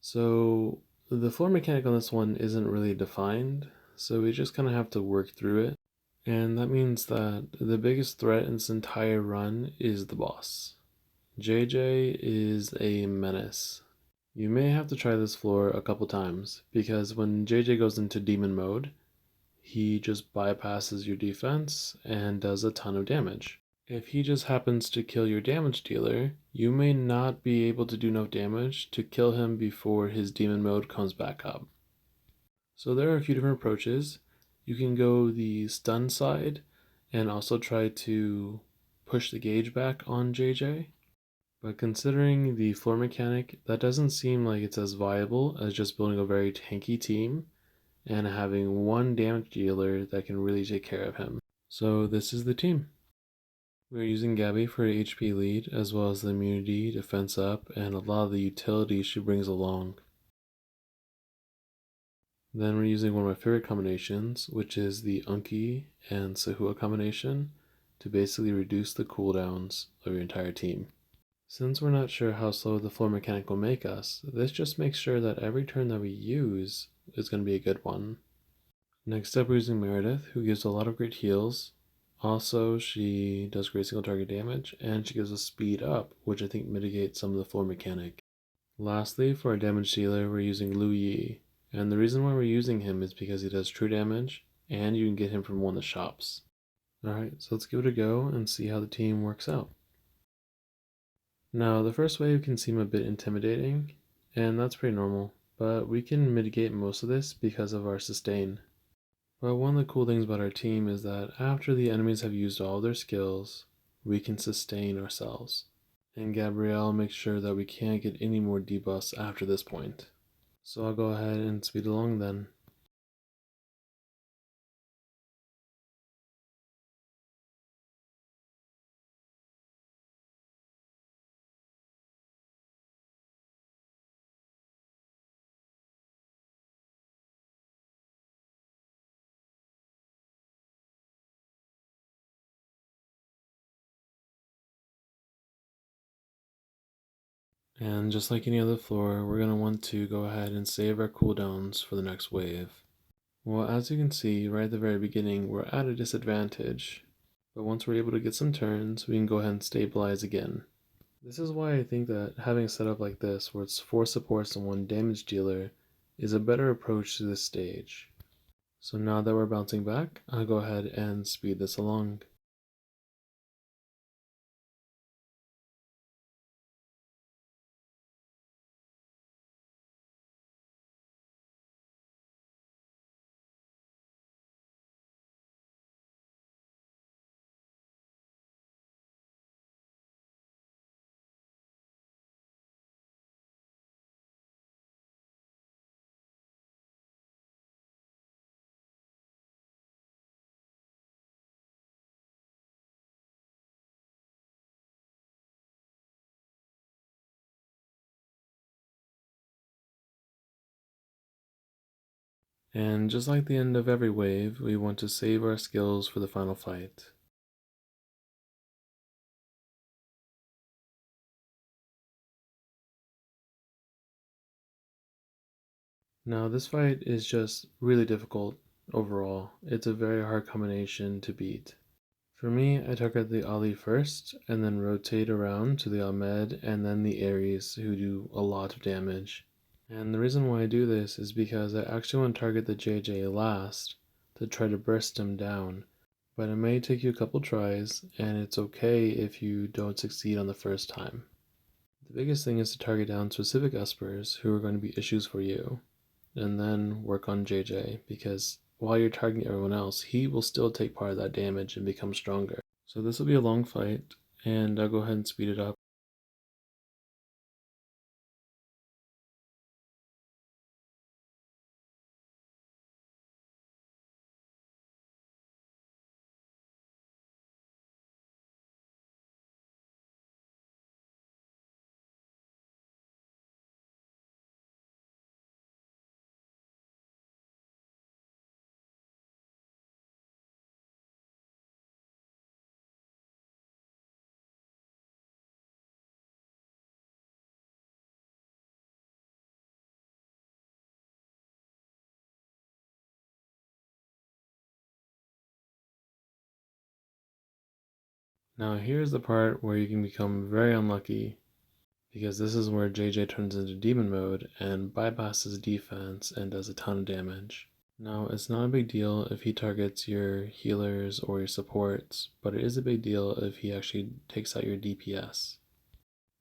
So the floor mechanic on this one isn't really defined, so we just kind of have to work through it. And that means that the biggest threat in this entire run is the boss. JJ is a menace. You may have to try this floor a couple times, because when JJ goes into demon mode, he just bypasses your defense and does a ton of damage. If he just happens to kill your damage dealer, you may not be able to do enough damage to kill him before his demon mode comes back up. So there are a few different approaches. You can go the stun side and also try to push the gauge back on JJ. But considering the floor mechanic, that doesn't seem like it's as viable as just building a very tanky team and having one damage dealer that can really take care of him. So this is the team. We're using Gabby for HP lead, as well as the immunity, defense up, and a lot of the utilities she brings along. Then we're using one of my favorite combinations, which is the Unki and Sahua combination, to basically reduce the cooldowns of your entire team. Since we're not sure how slow the floor mechanic will make us, this just makes sure that every turn that we use is going to be a good one. Next up, we're using Meredith, who gives a lot of great heals. Also, she does great single target damage, and she gives us speed up, which I think mitigates some of the floor mechanic. Lastly, for our damage dealer, we're using Lu Yi, and the reason why we're using him is because he does true damage, and you can get him from one of the shops. Alright, so let's give it a go and see how the team works out. Now, the first wave can seem a bit intimidating, and that's pretty normal, but we can mitigate most of this because of our sustain. But one of the cool things about our team is that after the enemies have used all their skills, we can sustain ourselves. And Gabrielle makes sure that we can't get any more debuffs after this point. So I'll go ahead and speed along then. And just like any other floor, we're going to want to go ahead and save our cooldowns for the next wave. Well, as you can see, right at the very beginning, we're at a disadvantage. But once we're able to get some turns, we can go ahead and stabilize again. This is why I think that having a setup like this, where it's 4 supports and 1 damage dealer, is a better approach to this stage. So now that we're bouncing back, I'll go ahead and speed this along. And just like the end of every wave, we want to save our skills for the final fight. Now this fight is just really difficult overall. It's a very hard combination to beat. For me, I target the Ali first, and then rotate around to the Ahmed and then the Ares, who do a lot of damage. And the reason why I do this is because I actually want to target the JJ last to try to burst him down. But it may take you a couple tries, and it's okay if you don't succeed on the first time. The biggest thing is to target down specific espers who are going to be issues for you, and then work on JJ, because while you're targeting everyone else, he will still take part of that damage and become stronger. So this will be a long fight, and I'll go ahead and speed it up. Now here's the part where you can become very unlucky, because this is where JJ turns into demon mode and bypasses defense and does a ton of damage. Now, it's not a big deal if he targets your healers or your supports, but it is a big deal if he actually takes out your DPS.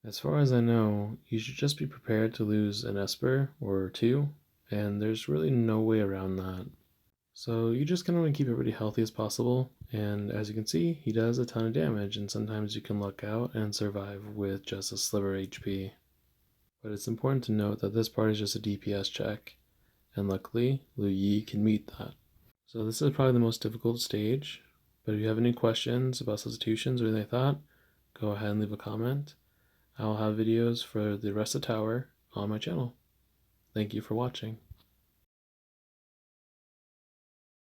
As far as I know, you should just be prepared to lose an Esper or two, and there's really no way around that. So you just kind of want to keep everybody healthy as possible, and as you can see, he does a ton of damage, and sometimes you can luck out and survive with just a sliver HP. But it's important to note that this part is just a DPS check, and luckily, Lu Yi can meet that. So this is probably the most difficult stage, but if you have any questions about substitutions or anything like that, go ahead and leave a comment. I'll have videos for the rest of the tower on my channel. Thank you for watching.